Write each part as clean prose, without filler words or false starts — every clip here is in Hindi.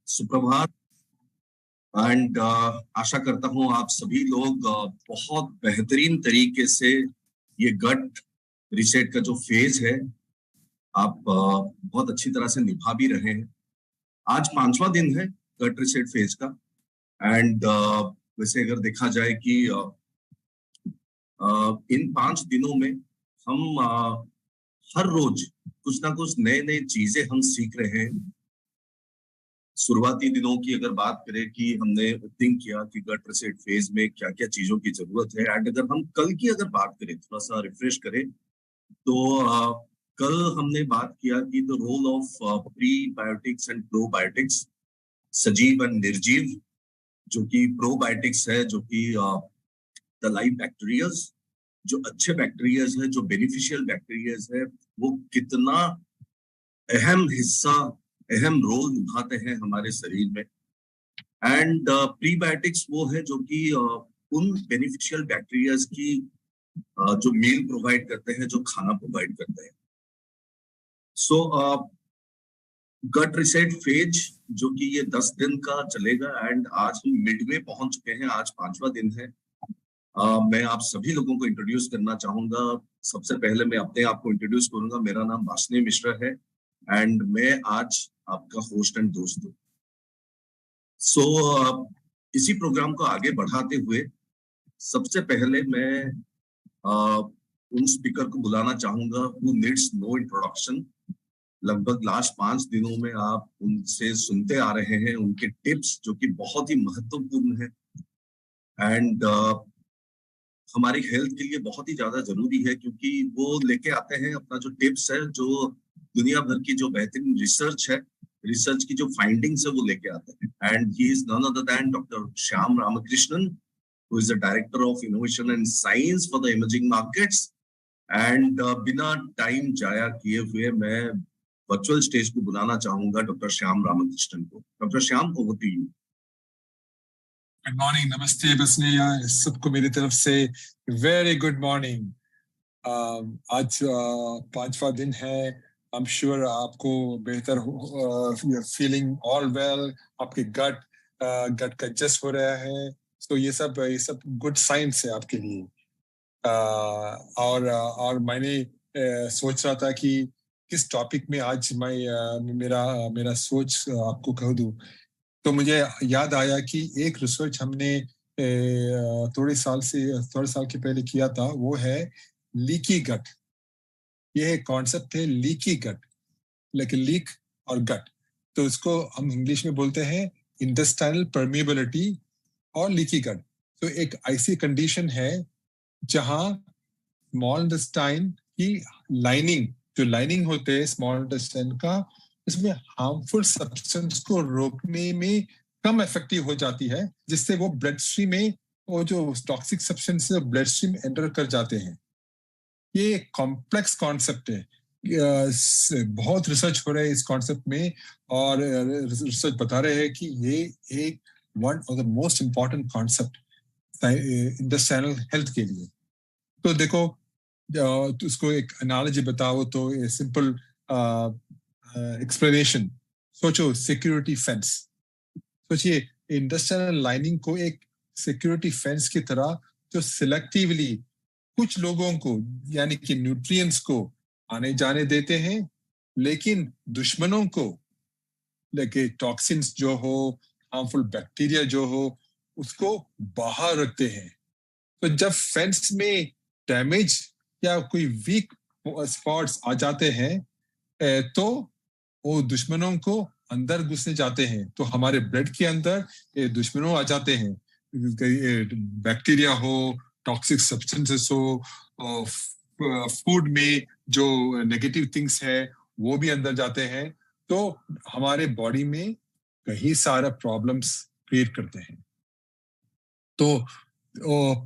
सुप्रभात। एंड आशा करता हूँ आप सभी लोग बहुत बेहतरीन तरीके से ये गट रिसेट का जो फेज है आप बहुत अच्छी तरह से निभा भी रहे हैं। आज 5वां दिन है गट रिसेट फेज का। एंड वैसे अगर देखा जाए कि इन 5 दिनों में हम हर रोज कुछ ना कुछ नए नए चीजें हम सीख रहे हैं। शुरुआती दिनों की अगर बात करें कि हमने थिंक किया कि गट रिसेट फेज में क्या क्या चीजों की जरूरत है, एंड अगर हम कल की अगर बात करें, थोड़ा सा रिफ्रेश करें, तो कल हमने बात किया कि the role of prebiotics and probiotics, सजीव एंड निर्जीव। जो कि प्रोबायोटिक्स है, जो कि द लाइव बैक्टीरियाज, जो अच्छे बैक्टीरियाज है, जो बेनिफिशियल बैक्टीरियाज है, वो कितना अहम हिस्सा, अहम रोल निभाते हैं हमारे शरीर में। एंड प्रीबायोटिक्स वो है जो कि उन बेनिफिशियल बैक्टीरियाज की जो मील प्रोवाइड करते हैं, जो खाना प्रोवाइड करते हैं। सो गट रिसेट फेज जो कि ये 10 दिन का चलेगा, एंड आज हम मिडवे पहुंच चुके हैं। आज 5वां दिन है। मैं आप सभी लोगों को इंट्रोड्यूस करना चाहूंगा। सबसे पहले मैं अपने आप को इंट्रोड्यूस करूंगा। मेरा नाम वासनी मिश्रा है एंड मैं आज आपका होस्ट एंड दोस्त हूँ। सो इसी प्रोग्राम को आगे बढ़ाते हुए सबसे पहले मैं उन स्पीकर को बुलाना चाहूंगा हु नीड्स नो इंट्रोडक्शन। लगभग लास्ट 5 दिनों में आप उनसे सुनते आ रहे हैं उनके टिप्स, जो कि बहुत ही महत्वपूर्ण है एंड हमारी हेल्थ के लिए बहुत ही ज्यादा जरूरी है, क्योंकि वो लेके आते हैं अपना जो टिप्स है, जो दुनिया भर की जो बेहतरीन रिसर्च है, रिसर्च की जो फाइंडिंग्स है, वो लेके आते हैं। And he is none other than doctor Shyam Ramakrishnan, who is the director of innovation and science for the emerging markets. And बिना टाइम जाया किए हुए मैं वर्चुअल स्टेज को बुलाना चाहूंगा डॉक्टर श्याम रामकृष्णन को। Doctor Shyam, over to you. Good morning, नमस्ते बसनिया, सबको मेरी तरफ से वेरी गुड मॉर्निंग। आज 5वां दिन है। आई एम श्योर आपको बेहतर फीलिंग ऑल वेल, आपके गट का एडजस्ट हो रहा है। तो ये सब गुड साइंस है आपके लिए। और मैंने सोच रहा था कि किस टॉपिक में आज मैं मेरा सोच आपको कह दूं। तो मुझे याद आया कि एक रिसर्च हमने थोड़े साल के पहले किया था, वो है लीकी गट। ये कॉन्सेप्ट है लीकी गट, लेकिन लीक और गट, तो इसको हम इंग्लिश में बोलते हैं इंटेस्टाइनल परमेबिलिटी और लीकी गट। तो एक ऐसी कंडीशन है जहां स्मॉल इंटेस्टाइन की लाइनिंग होते हैं स्मॉल इंटेस्टाइन का, इसमें हार्मफुल सब्सटेंस को रोकने में कम इफेक्टिव हो जाती है, जिससे वो ब्लड स्ट्रीम में वो जो toxic substance blood stream enter कर जाते हैं। ये कॉम्प्लेक्स कॉन्सेप्ट है। बहुत रिसर्च हो रहा है इस कॉन्सेप्ट में, और रिसर्च बता रहे हैं कि ये एक one of the most important concept intestinal health के लिए। तो देखो, तो उसको एक एनालॉजी बताओ तो सिंपल एक्सप्लेनेशन सोचो, सिक्योरिटी फेंस। सोचिए इंटेस्टाइनल लाइनिंग को एक सिक्योरिटी फेंस की तरह, जो सिलेक्टिवली कुछ लोगों को यानी कि न्यूट्रिएंट्स को आने जाने देते हैं, लेकिन दुश्मनों को लेके टॉक्सिन्स जो हो, हार्मफुल बैक्टीरिया जो हो, उसको बाहर रखते हैं। तो जब फेंस में डैमेज या कोई वीक स्पॉट्स आ जाते हैं, तो वो दुश्मनों को अंदर घुसने जाते हैं। तो हमारे ब्लड के अंदर दुश्मनों आ जाते हैं, बैक्टीरिया हो, टॉक्सिक सब्सटेंसेस हो, फूड में जो नेगेटिव थिंग्स है वो भी अंदर जाते हैं। तो हमारे बॉडी में कई सारा प्रॉब्लम्स क्रिएट करते हैं। तो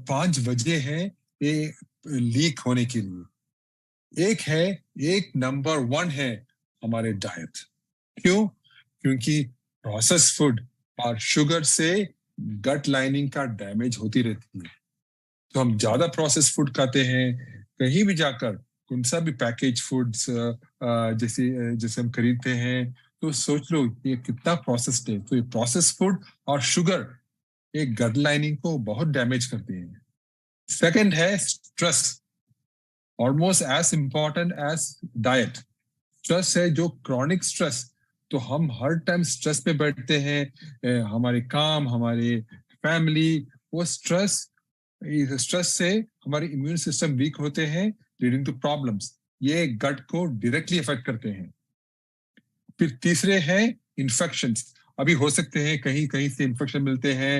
5 वजह हैं ये लीक होने के लिए। एक नंबर 1 है हमारे डाइट। क्यों? क्योंकि प्रोसेस फूड और शुगर से गट लाइनिंग का डैमेज होती रहती है। तो हम ज्यादा प्रोसेस फूड खाते हैं, कहीं भी जाकर कौन सा भी पैकेज फूड्स जैसे हम खरीदते हैं, तो सोच लो ये कितना प्रोसेस्ड है। तो ये प्रोसेस्ड फूड और शुगर एक गट लाइनिंग को बहुत डैमेज करते हैं। सेकंड है stress, almost as important as diet. Stress है जो क्रॉनिक स्ट्रेस, तो हम हर टाइम स्ट्रेस पे बैठते हैं, हमारे काम, हमारे फैमिली, वो स्ट्रेस से हमारे इम्यून सिस्टम वीक होते हैं, लीडिंग टू प्रॉब्लम्स। ये गट को डायरेक्टली इफेक्ट करते हैं। फिर तीसरे हैं इन्फेक्शंस। अभी हो सकते हैं कहीं कहीं से इन्फेक्शन मिलते हैं,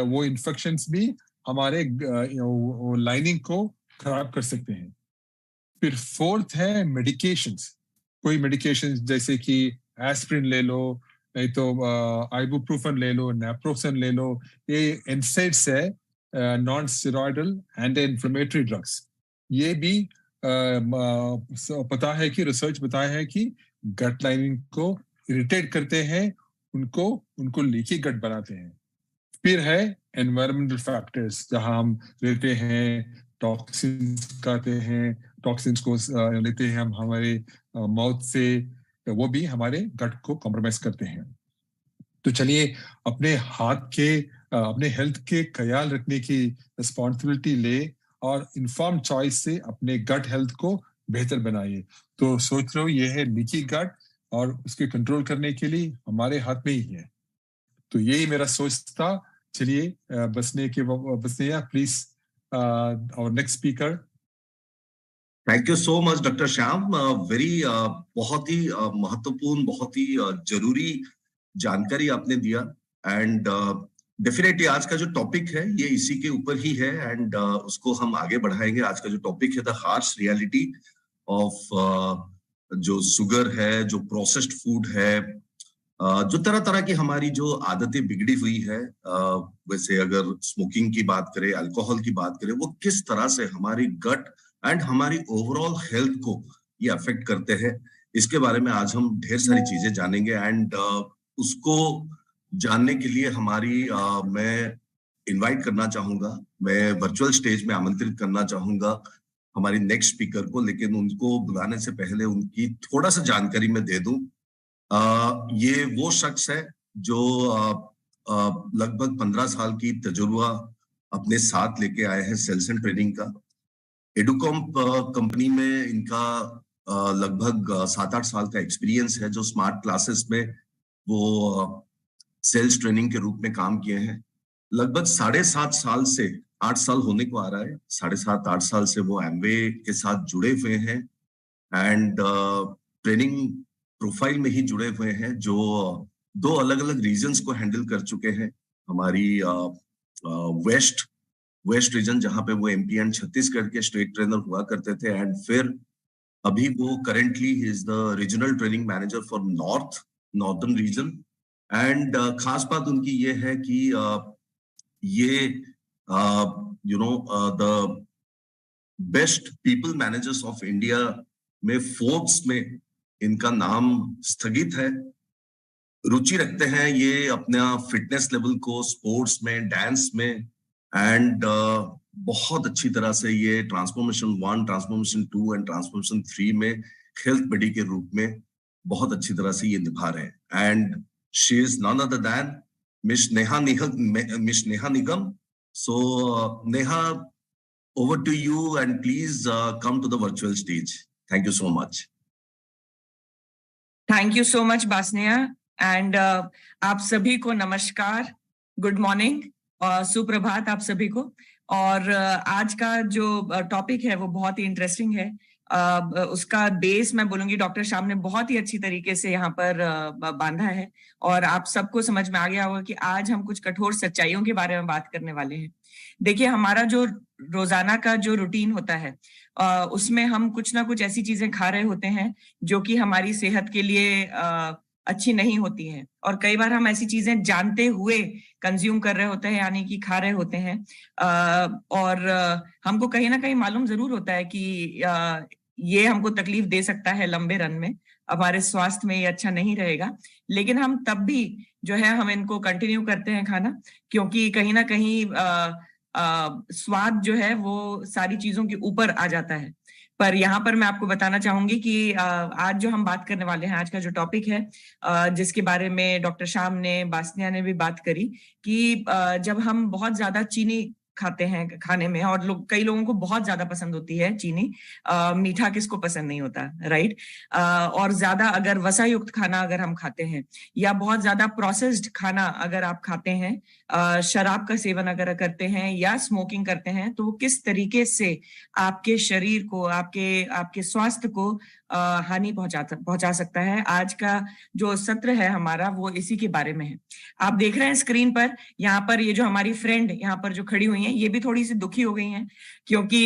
वो इन्फेक्शंस भी हमारे लाइनिंग को खराब कर सकते हैं। फिर फोर्थ है मेडिकेशंस। कोई मेडिकेशंस जैसे कि एस्प्रिन ले लो, नहीं तो आइबुप्रोफेन ले लो, नेप्रोक्सन ले लो, ये एनसेड्स है, non steroidal anti inflammatory drugs. ये भी पता है कि रिसर्च बताया है कि गट लाइनिंग को इरिटेट करते हैं, उनको लीकी गट बनाते हैं। फिर है एनवायरमेंटल फैक्टर्स, जहां हम रहते हैं, टॉक्सिन्स खाते हैं, टॉक्सिन्स को लेते हैं हम हमारे माउथ से, वो भी हमारे गट को कॉम्प्रोमाइज करते हैं। तो चलिए अपने अपने हेल्थ के ख्याल रखने की रिस्पॉन्सिबिलिटी ले और इन्फॉर्म चॉइस से अपने गट हेल्थ को बेहतर बनाइए। तो सोच लो ये है लीकी गट, और उसके कंट्रोल करने के लिए हमारे हाथ में ही है। तो यही मेरा सोच था। चलिए बसनिया प्लीज, और next speaker. Thank you so much doctor Shyam, very बहुत ही महत्वपूर्ण, बहुत ही जरूरी जानकारी आपने दिया। एंड डेफिनेटली आज का जो टॉपिक है ये इसी के ऊपर ही है, एंड उसको हम आगे बढ़ाएंगे। आज का जो टॉपिक है द हार्श रियलिटी ऑफ जो शुगर है, जो प्रोसेस्ड फूड है, जो तरह तरह की हमारी जो आदतें बिगड़ी हुई है, वैसे अगर स्मोकिंग की बात करें, अल्कोहल की बात करें, वो किस तरह से हमारी गट एंड हमारी ओवरऑल हेल्थ को ये अफेक्ट करते हैं, इसके बारे में आज हम ढेर सारी चीजें जानेंगे। एंड उसको जानने के लिए मैं इनवाइट करना चाहूंगा, मैं वर्चुअल स्टेज में आमंत्रित करना चाहूंगा हमारी नेक्स्ट स्पीकर को। लेकिन उनको बुलाने से पहले उनकी थोड़ा सा जानकारी मैं दे दूं। ये वो शख्स है जो लगभग 15 साल की तजुर्बा अपने साथ लेके आए हैं सेल्स एंड ट्रेनिंग का। एडुकॉम्प कंपनी में इनका लगभग 7-8 साल का एक्सपीरियंस है, जो स्मार्ट क्लासेस में वो सेल्स ट्रेनिंग के रूप में काम किए हैं। लगभग 7.5 साल से 8 साल होने को आ रहा है, 7.5-8 साल से वो एमवे के साथ जुड़े हुए हैं, एंड ट्रेनिंग प्रोफाइल में ही जुड़े हुए हैं, जो 2 अलग अलग रीजन्स को हैंडल कर चुके हैं। हमारी वेस्ट रीजन, जहां पे वो एमपी एंड छत्तीसगढ़ के स्टेट ट्रेनर हुआ करते थे, एंड फिर अभी वो currently he is the regional training manager for northern region. And खास बात उनकी ये है कि ये the best people managers of India में फोर्ब्स में इनका नाम स्थगित है। रुचि रखते हैं ये अपना फिटनेस लेवल को स्पोर्ट्स में, डांस में, एंड बहुत अच्छी तरह से ये ट्रांसफॉर्मेशन 1, ट्रांसफॉर्मेशन 2 एंड ट्रांसफॉर्मेशन 3 में हेल्थ बडी के रूप में बहुत अच्छी तरह से ये निभा रहे हैं। And she is none other than miss Neha Nigam. So Neha, over to you, and please come to the virtual stage. Thank you so much. Thank you so much, Basniya. And आप सभी को नमस्कार, गुड मॉर्निंग और सुप्रभात आप सभी को। और आज का जो टॉपिक है वो बहुत ही इंटरेस्टिंग है। उसका बेस मैं बोलूंगी डॉक्टर श्याम ने बहुत ही अच्छी तरीके से यहाँ पर बांधा है, और आप सबको समझ में आ गया होगा कि आज हम कुछ कठोर सच्चाइयों के बारे में बात करने वाले हैं। देखिए, हमारा जो रोजाना का जो रूटीन होता है उसमें हम कुछ ना कुछ ऐसी चीजें खा रहे होते हैं जो कि हमारी सेहत के लिए अच्छी नहीं होती हैं, और कई बार हम ऐसी चीजें जानते हुए कंज्यूम कर रहे होते हैं, यानी कि खा रहे होते हैं, और हमको कहीं ना कहीं मालूम जरूर होता है कि ये हमको तकलीफ दे सकता है लंबे रन में, हमारे स्वास्थ्य में ये अच्छा नहीं रहेगा। लेकिन हम तब भी जो है हम इनको कंटिन्यू करते हैं खाना, क्योंकि कहीं ना कहीं स्वाद जो है वो सारी चीजों के ऊपर आ जाता है। पर यहाँ पर मैं आपको बताना चाहूंगी कि आज जो हम बात करने वाले हैं, आज का जो टॉपिक है, जिसके बारे में डॉक्टर श्याम ने, बासनिया ने भी बात करी कि जब हम बहुत ज्यादा चीनी खाते हैं खाने में, और कई लोगों को बहुत ज्यादा पसंद होती है चीनी, मीठा किसको पसंद नहीं होता, राइट? और ज्यादा अगर वसा युक्त खाना अगर हम खाते हैं, या बहुत ज्यादा प्रोसेस्ड खाना अगर आप खाते हैं, शराब का सेवन अगर करते हैं या स्मोकिंग करते हैं, तो वो किस तरीके से आपके शरीर को, आपके स्वास्थ्य को हानि पहुंचा सकता है। आज का जो सत्र है हमारा वो इसी के बारे में है। आप देख रहे हैं स्क्रीन पर, यहाँ पर ये जो हमारी फ्रेंड यहाँ पर जो खड़ी हुई हैं, ये भी थोड़ी सी दुखी हो गई हैं, क्योंकि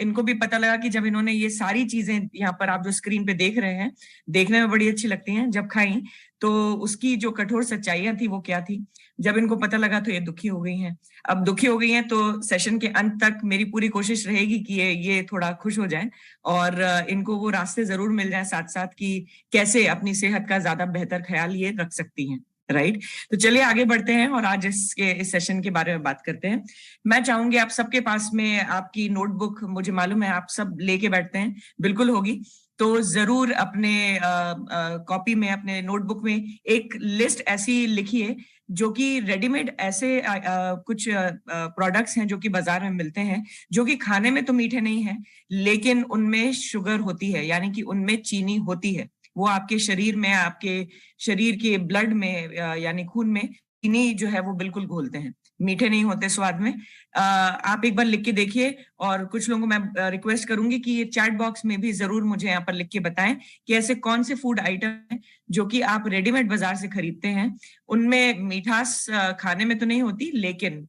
इनको भी पता लगा कि जब इन्होंने ये सारी चीजें यहाँ पर आप जो स्क्रीन पे देख रहे हैं, देखने में बड़ी अच्छी लगती हैं, जब खाई तो उसकी जो कठोर सच्चाइयां थी वो क्या थी, जब इनको पता लगा तो ये दुखी हो गई हैं। अब दुखी हो गई हैं तो सेशन के अंत तक मेरी पूरी कोशिश रहेगी कि ये थोड़ा खुश हो जाएं और इनको वो रास्ते जरूर मिल जाएं साथ साथ कि कैसे अपनी सेहत का ज्यादा बेहतर ख्याल ये रख सकती हैं, राइट? तो चलिए आगे बढ़ते हैं और आज इस सेशन के बारे में बात करते हैं। मैं चाहूंगी आप सबके पास में आपकी नोटबुक, मुझे मालूम है आप सब लेके बैठते हैं, बिल्कुल होगी, तो जरूर अपने कॉपी में, अपने नोटबुक में एक लिस्ट ऐसी लिखिए जो कि रेडीमेड ऐसे कुछ प्रोडक्ट्स हैं जो कि बाजार में मिलते हैं, जो कि खाने में तो मीठे नहीं हैं, लेकिन उनमें शुगर होती है, यानी कि उनमें चीनी होती है। वो आपके शरीर में, आपके शरीर के ब्लड में यानी खून में चीनी जो है वो बिल्कुल घोलते हैं, मीठे नहीं होते स्वाद में। आप एक बार लिख के देखिए, और कुछ लोगों को मैं रिक्वेस्ट करूंगी कि ये चैट बॉक्स में भी जरूर मुझे यहाँ पर लिख के बताएं कि ऐसे कौन से फूड आइटम हैं जो कि आप रेडीमेड बाजार से खरीदते हैं, उनमें मिठास खाने में तो नहीं होती, लेकिन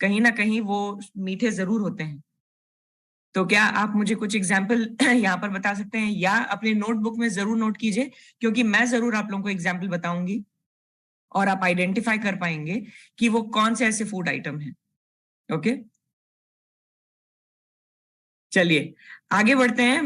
कहीं ना कहीं वो मीठे जरूर होते हैं। तो क्या आप मुझे कुछ एग्जाम्पल यहाँ पर बता सकते हैं, या अपने नोटबुक में जरूर नोट कीजिए, क्योंकि मैं जरूर आप लोगों को एग्जाम्पल बताऊंगी और आप आइडेंटिफाई कर पाएंगे कि वो कौन से ऐसे फूड आइटम हैं। ओके, चलिए आगे बढ़ते हैं।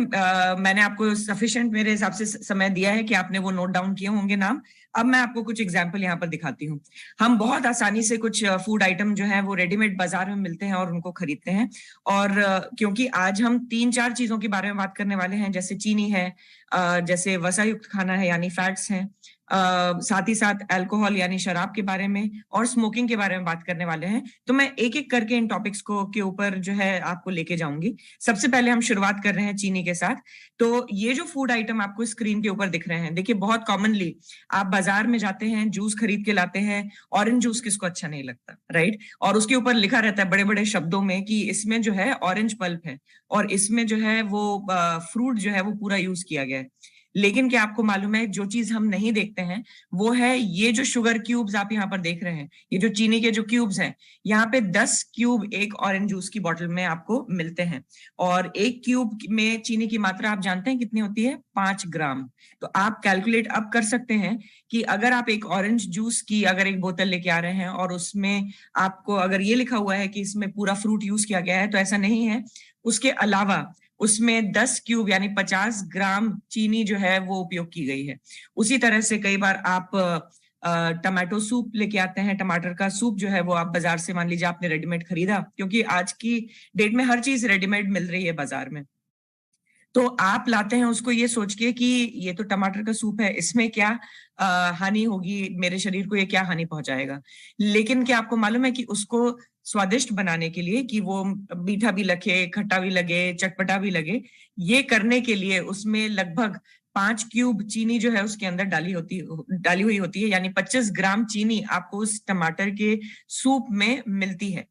मैंने आपको सफिशिएंट मेरे हिसाब से समय दिया है कि आपने वो नोट डाउन किए होंगे नाम। अब मैं आपको कुछ एग्जाम्पल यहाँ पर दिखाती हूँ। हम बहुत आसानी से कुछ फूड आइटम जो है वो रेडीमेड बाजार में मिलते हैं और उनको खरीदते हैं, और क्योंकि आज हम 3-4 चीजों के बारे में बात करने वाले हैं, जैसे चीनी है, जैसे वसा युक्त खाना है यानी फैट्स हैं, साथ ही साथ अल्कोहल यानी शराब के बारे में, और स्मोकिंग के बारे में बात करने वाले हैं। तो मैं एक एक करके इन टॉपिक्स को के ऊपर जो है आपको लेके जाऊंगी। सबसे पहले हम शुरुआत कर रहे हैं चीनी के साथ। तो ये जो फूड आइटम आपको स्क्रीन के ऊपर दिख रहे हैं, देखिए बहुत कॉमनली आप बाजार में जाते हैं, जूस खरीद के लाते हैं, ऑरेंज जूस किसको अच्छा नहीं लगता, राइट? और उसके ऊपर लिखा रहता है बड़े बड़े शब्दों में कि इसमें जो है ऑरेंज पल्प है, और इसमें जो है वो फ्रूट जो है वो पूरा यूज किया गया है। लेकिन क्या आपको मालूम है, जो चीज हम नहीं देखते हैं वो है ये जो शुगर क्यूब्स आप यहाँ पर देख रहे हैं, ये जो चीनी के जो क्यूब्स हैं, यहाँ पे 10 क्यूब एक ऑरेंज जूस की बोतल में आपको मिलते हैं, और एक क्यूब में चीनी की मात्रा आप जानते हैं कितनी होती है? 5 ग्राम। तो आप कैलकुलेट अब कर सकते हैं कि अगर आप एक ऑरेंज जूस की अगर एक बोतल लेके आ रहे हैं और उसमें आपको अगर ये लिखा हुआ है कि इसमें पूरा फ्रूट यूज किया गया है, तो ऐसा नहीं है। उसके अलावा उसमें 10 क्यूब यानी 50 ग्राम चीनी जो है वो उपयोग की गई है। उसी तरह से कई बार आप टमाटो सूप लेके आते हैं, टमाटर का सूप जो है वो आप बाजार से, मान लीजिए आपने रेडीमेड खरीदा, क्योंकि आज की डेट में हर चीज रेडीमेड मिल रही है बाजार में, तो आप लाते हैं उसको ये सोच के कि ये तो टमाटर का सूप है, इसमें क्या हानि होगी, मेरे शरीर को ये क्या हानि पहुंचाएगा। लेकिन क्या आपको मालूम है कि उसको स्वादिष्ट बनाने के लिए, कि वो मीठा भी लगे, खट्टा भी लगे, चटपटा भी लगे, ये करने के लिए उसमें लगभग 5 क्यूब चीनी जो है उसके अंदर डाली हुई होती है, यानी 25 ग्राम चीनी आपको उस टमाटर के सूप में मिलती है।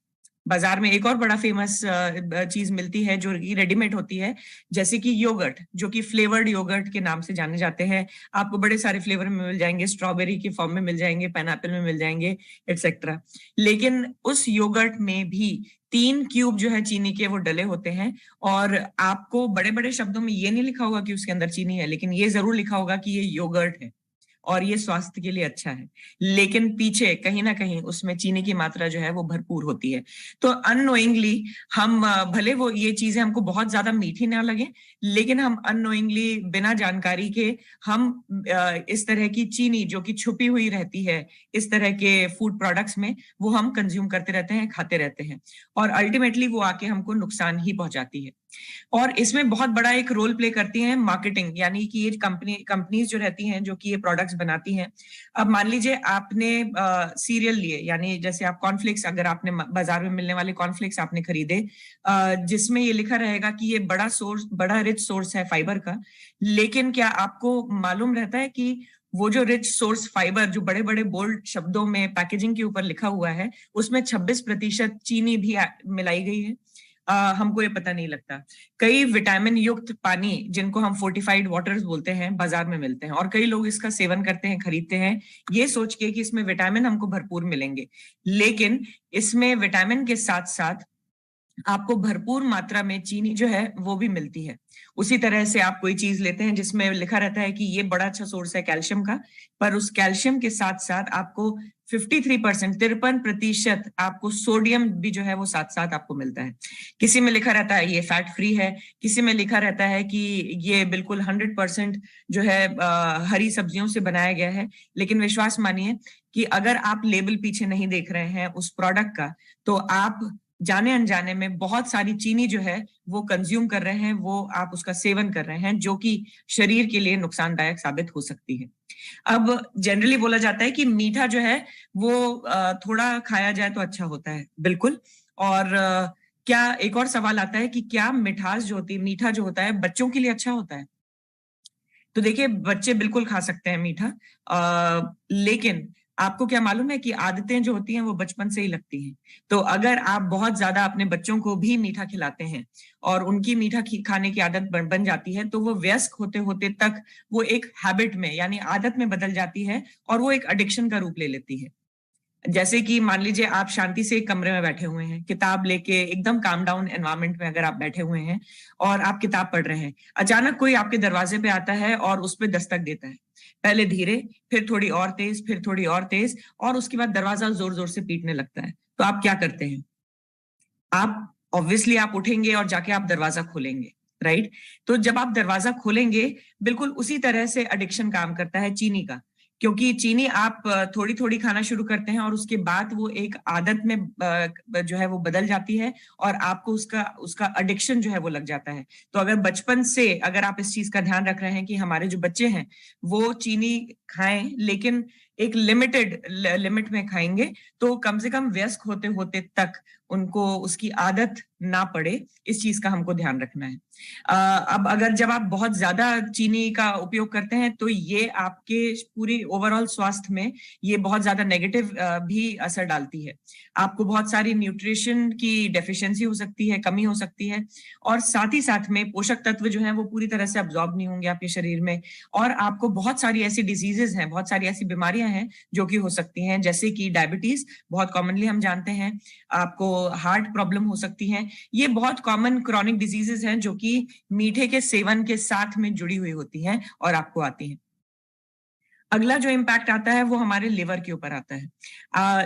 बाजार में एक और बड़ा फेमस चीज मिलती है जो रेडीमेड होती है, जैसे कि योगर्ट, जो कि फ्लेवर्ड योगर्ट के नाम से जाने जाते हैं। आपको बड़े सारे फ्लेवर में मिल जाएंगे, स्ट्रॉबेरी के फॉर्म में मिल जाएंगे, पाइनएप्पल में मिल जाएंगे, एटसेट्रा। लेकिन उस योगर्ट में भी 3 क्यूब जो है चीनी के वो डले होते हैं, और आपको बड़े बड़े शब्दों में ये नहीं लिखा होगा कि उसके अंदर चीनी है, लेकिन ये जरूर लिखा होगा कि ये योगर्ट है और ये स्वास्थ्य के लिए अच्छा है। लेकिन पीछे कहीं ना कहीं उसमें चीनी की मात्रा जो है वो भरपूर होती है। तो अननोइंगली हम, भले वो ये चीजें हमको बहुत ज्यादा मीठी ना लगे, लेकिन हम अननोइंगली बिना जानकारी के हम इस तरह की चीनी जो कि छुपी हुई रहती है इस तरह के फूड प्रोडक्ट्स में, वो हम कंज्यूम करते रहते हैं, खाते रहते हैं, और अल्टीमेटली वो आके हमको नुकसान ही पहुंचाती है। और इसमें बहुत बड़ा एक रोल प्ले करती हैं मार्केटिंग, यानी कि ये कंपनीज जो रहती हैं जो कि ये प्रोडक्ट्स बनाती हैं। अब मान लीजिए आपने सीरियल लिए, यानी जैसे आप कॉर्नफ्लेक्स, अगर आपने बाजार में मिलने वाले कॉर्नफ्लेक्स आपने खरीदे, जिसमें ये लिखा रहेगा कि ये बड़ा रिच सोर्स है फाइबर का, लेकिन क्या आपको मालूम रहता है कि वो जो रिच सोर्स फाइबर जो बड़े बड़े बोल्ड शब्दों में पैकेजिंग के ऊपर लिखा हुआ है, उसमें 26% चीनी भी मिलाई गई है? हमको ये पता नहीं लगता। कई विटामिन युक्त पानी, जिनको हम फोर्टिफाइड वाटर्स बोलते हैं, बाजार में मिलते हैं, और कई लोग इसका सेवन करते हैं, खरीदते हैं, ये सोच के कि इसमें विटामिन हमको भरपूर मिलेंगे। लेकिन इसमें विटामिन के साथ साथ आपको भरपूर मात्रा में चीनी जो है वो भी मिलती है। उसी तरह से आप कोई चीज लेते हैं जिसमें लिखा रहता है कि ये बड़ा अच्छा सोर्स है कैल्शियम का, पर उस कैल्शियम के साथ साथ आपको 53% आपको सोडियम भी जो है वो साथ साथ आपको मिलता है। किसी में लिखा रहता है ये फैट फ्री है, किसी में लिखा रहता है कि ये बिल्कुल 100% जो है हरी सब्जियों से बनाया गया है। लेकिन विश्वास मानिए कि अगर आप लेबल पीछे नहीं देख रहे हैं उस प्रोडक्ट का, तो आप जाने अनजाने में बहुत सारी चीनी जो है वो कंज्यूम कर रहे हैं, वो आप उसका सेवन कर रहे हैं, जो कि शरीर के लिए नुकसानदायक साबित हो सकती है। अब जनरली बोला जाता है कि मीठा जो है वो थोड़ा खाया जाए तो अच्छा होता है, बिल्कुल। और क्या एक और सवाल आता है कि क्या मिठास जो होती है, मीठा जो होता है, बच्चों के लिए अच्छा होता है? तो देखिए, बच्चे बिल्कुल खा सकते हैं मीठा, लेकिन आपको क्या मालूम है कि आदतें जो होती हैं वो बचपन से ही लगती हैं। तो अगर आप बहुत ज्यादा अपने बच्चों को भी मीठा खिलाते हैं और उनकी मीठा खाने की आदत बन जाती है, तो वो वयस्क होते होते तक वो एक हैबिट में, यानी आदत में बदल जाती है, और वो एक एडिक्शन का रूप ले लेती है। जैसे कि मान लीजिए आप शांति से एक कमरे में बैठे हुए हैं, किताब लेके एकदम काम डाउन एनवायरनमेंट में अगर आप बैठे हुए हैं और आप किताब पढ़ रहे हैं, अचानक कोई आपके दरवाजे पे आता है और उस पे दस्तक देता है। पहले धीरे, फिर थोड़ी और तेज, फिर थोड़ी और तेज, और उसके बाद दरवाजा जोर जोर से पीटने लगता है। तो आप क्या करते हैं? आप ऑब्वियसली आप उठेंगे और जाके आप दरवाजा खोलेंगे, राइट? तो जब आप दरवाजा खोलेंगे, बिल्कुल उसी तरह से एडिक्शन काम करता है चीनी का, क्योंकि चीनी आप थोड़ी थोड़ी खाना शुरू करते हैं और उसके बाद वो एक आदत में जो है वो बदल जाती है, और आपको उसका उसका एडिक्शन जो है वो लग जाता है। तो अगर बचपन से अगर आप इस चीज का ध्यान रख रहे हैं कि हमारे जो बच्चे हैं वो चीनी खाएं, लेकिन एक लिमिट में खाएंगे, तो कम से कम वयस्क होते होते तक उनको उसकी आदत ना पड़े, इस चीज का हमको ध्यान रखना है। अब अगर जब आप बहुत ज्यादा चीनी का उपयोग करते हैं, तो ये आपके पूरी ओवरऑल स्वास्थ्य में ये बहुत ज्यादा नेगेटिव भी असर डालती है। आपको बहुत सारी न्यूट्रिशन की डेफिशिएंसी हो सकती है, कमी हो सकती है, और साथ ही साथ में पोषक तत्व जो है वो पूरी तरह से अब्जॉर्ब नहीं होंगे आपके शरीर में, और आपको बहुत सारी ऐसी डिजीजेस हैं, बहुत सारी ऐसी बीमारियां हैं जो कि हो सकती हैं, जैसे कि डायबिटीज बहुत कॉमनली हम जानते हैं, आपको हार्ट प्रॉब्लम हो सकती है। ये बहुत कॉमन क्रॉनिक डिजीजेस हैं जो कि मीठे के सेवन के साथ में जुड़ी हुई होती हैं और आपको आती हैं। अगला जो इम्पैक्ट आता है वो हमारे लिवर के ऊपर आता है।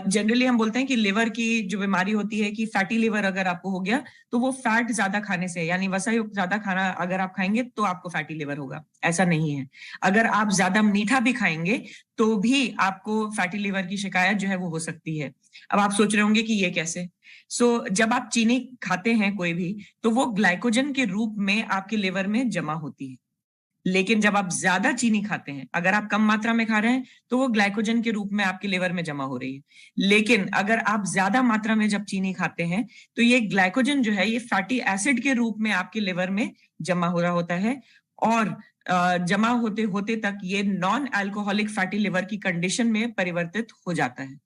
जनरली हम बोलते हैं कि लिवर की जो बीमारी होती है कि फैटी लिवर अगर आपको हो गया, तो वो फैट ज्यादा खाने से, यानी वसा युक्त ज्यादा खाना अगर आप खाएंगे तो आपको फैटी लिवर होगा, ऐसा नहीं है। अगर आप ज्यादा मीठा भी खाएंगे तो भी आपको फैटी लिवर की शिकायत जो है वो हो सकती है। अब आप सोच रहे होंगे कि ये कैसे? जब आप चीनी खाते हैं कोई भी, तो वो ग्लाइकोजन के रूप में आपके लिवर में जमा होती है। लेकिन जब आप ज्यादा चीनी खाते हैं, अगर आप कम मात्रा में खा रहे हैं, तो वो ग्लाइकोजन के रूप में आपके लिवर में जमा हो रही है। लेकिन अगर आप ज्यादा मात्रा में जब चीनी खाते हैं, तो ये ग्लाइकोजन जो है ये फैटी एसिड के रूप में आपके लिवर में जमा हो रहा होता है, और जमा होते होते तक ये नॉन अल्कोहलिक फैटी लिवर की कंडीशन में परिवर्तित हो जाता है,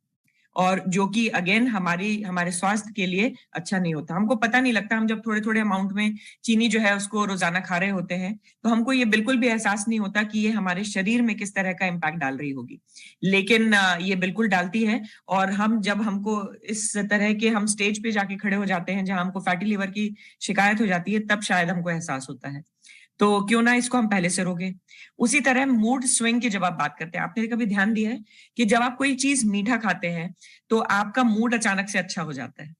और जो कि अगेन हमारे स्वास्थ्य के लिए अच्छा नहीं होता। हमको पता नहीं लगता, हम जब थोड़े थोड़े अमाउंट में चीनी जो है उसको रोजाना खा रहे होते हैं, तो हमको ये बिल्कुल भी एहसास नहीं होता कि ये हमारे शरीर में किस तरह का इम्पैक्ट डाल रही होगी। लेकिन ये बिल्कुल डालती है, और जब हमको इस तरह के हम स्टेज पे जाके खड़े हो जाते हैं जहां हमको फैटी लिवर की शिकायत हो जाती है, तब शायद हमको एहसास होता है। तो क्यों ना इसको हम पहले से रोकें। उसी तरह मूड स्विंग की जब आप बात करते हैं, आपने कभी ध्यान दिया है कि जब आप कोई चीज मीठा खाते हैं तो आपका मूड अचानक से अच्छा हो जाता है?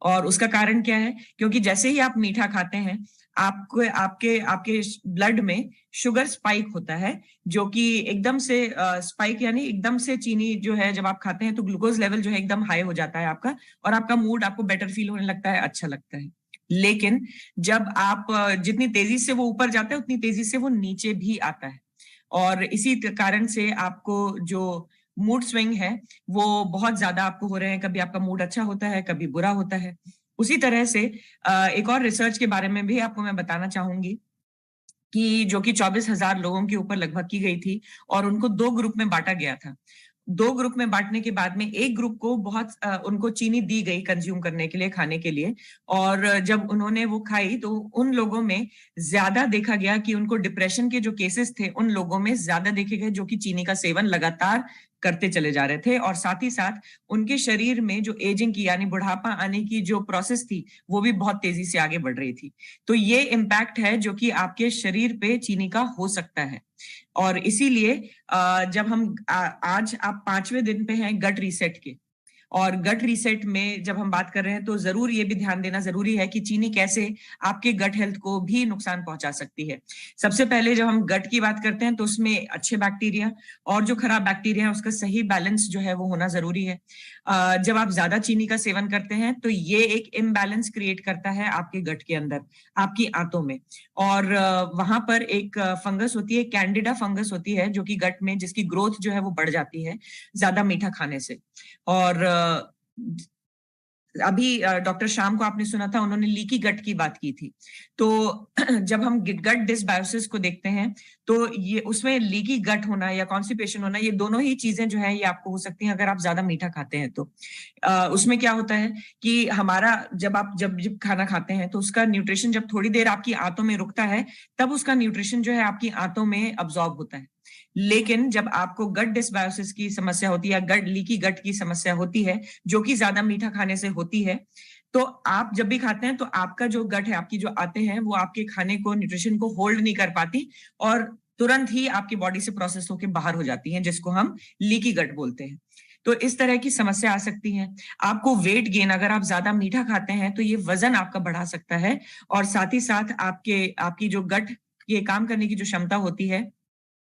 और उसका कारण क्या है? क्योंकि जैसे ही आप मीठा खाते हैं, आपको आपके ब्लड में शुगर स्पाइक होता है, जो कि एकदम से स्पाइक, यानी एकदम से चीनी जो है जब आप खाते हैं तो ग्लूकोज लेवल जो है एकदम हाई हो जाता है आपका, और आपका मूड, आपको बेटर फील होने लगता है, अच्छा लगता है। लेकिन जब आप जितनी तेजी से वो ऊपर जाता है उतनी तेजी से वो नीचे भी आता है, और इसी कारण से आपको जो मूड स्विंग है वो बहुत ज्यादा आपको हो रहे हैं। कभी आपका मूड अच्छा होता है, कभी बुरा होता है। उसी तरह से एक और रिसर्च के बारे में भी आपको मैं बताना चाहूंगी कि जो कि 24,000 लोगों के ऊपर लगभग की गई थी, और उनको 2 ग्रुप में बांटा गया था। 2 ग्रुप में बांटने के बाद में एक ग्रुप को उनको चीनी दी गई कंज्यूम करने के लिए, खाने के लिए, और जब उन्होंने वो खाई तो उन लोगों में ज्यादा देखा गया कि उनको डिप्रेशन के जो केसेस थे उन लोगों में ज्यादा देखे गए जो कि चीनी का सेवन लगातार करते चले जा रहे थे, और साथ ही साथ उनके शरीर में जो एजिंग की यानी बुढ़ापा आने की जो प्रोसेस थी वो भी बहुत तेजी से आगे बढ़ रही थी। तो ये इम्पैक्ट है जो कि आपके शरीर पे चीनी का हो सकता है। और इसीलिए जब हम आज आप 5वें दिन पे हैं गट रीसेट के, और गट रीसेट में जब हम बात कर रहे हैं तो जरूर ये भी ध्यान देना जरूरी है कि चीनी कैसे आपके गट हेल्थ को भी नुकसान पहुंचा सकती है। सबसे पहले जब हम गट की बात करते हैं तो उसमें अच्छे बैक्टीरिया और जो खराब बैक्टीरिया है उसका सही बैलेंस जो है वो होना जरूरी है। जब आप ज्यादा चीनी का सेवन करते हैं तो ये एक इम्बैलेंस क्रिएट करता है आपके गट के अंदर, आपकी आंतों में, और वहां पर एक फंगस होती है, कैंडिडा फंगस होती है जो कि गट में, जिसकी ग्रोथ जो है वो बढ़ जाती है ज्यादा मीठा खाने से। और अभी डॉक्टर श्याम को आपने सुना था, उन्होंने लीकी गट की बात की थी। तो जब हम गट डिसबायोसिस को देखते हैं तो ये उसमें लीकी गट होना या कॉन्स्टिपेशन होना, ये दोनों ही चीजें जो है ये आपको हो सकती हैं अगर आप ज्यादा मीठा खाते हैं तो। उसमें क्या होता है कि हमारा जब खाना खाते हैं तो उसका न्यूट्रिशन जब थोड़ी देर आपकी आंतों में रुकता है तब उसका न्यूट्रिशन जो है आपकी आंतों में अब्सॉर्ब होता है। लेकिन जब आपको गट डिसबायोसिस की समस्या होती है या गट लीकी गट की समस्या होती है जो कि ज्यादा मीठा खाने से होती है, तो आप जब भी खाते हैं तो आपका जो गट है, आपकी जो आते हैं वो आपके खाने को, न्यूट्रिशन को होल्ड नहीं कर पाती और तुरंत ही आपकी बॉडी से प्रोसेस होकर बाहर हो जाती हैं, जिसको हम लीकी गट बोलते हैं। तो इस तरह की समस्या आ सकती है। आपको वेट गेन, अगर आप ज्यादा मीठा खाते हैं तो ये वजन आपका बढ़ा सकता है, और साथ ही साथ आपकी जो गट ये काम करने की जो क्षमता होती है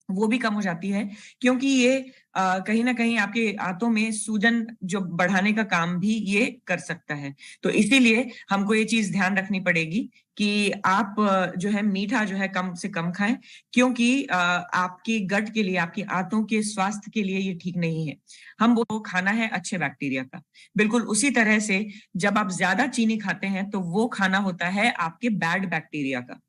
वो भी कम हो जाती है, क्योंकि ये कहीं ना कहीं आपके आंतों में सूजन जो बढ़ाने का काम भी ये कर सकता है। तो इसीलिए हमको ये चीज ध्यान रखनी पड़ेगी कि आप जो है मीठा जो है कम से कम खाएं, क्योंकि आपकी गट के लिए, आपकी आंतों के स्वास्थ्य के लिए ये ठीक नहीं है। हम वो खाना है अच्छे बैक्टीरिया का। बिल्कुल उसी तरह से जब आप ज्यादा चीनी खाते हैं तो वो खाना होता है आपके बैड बैक्टीरिया का।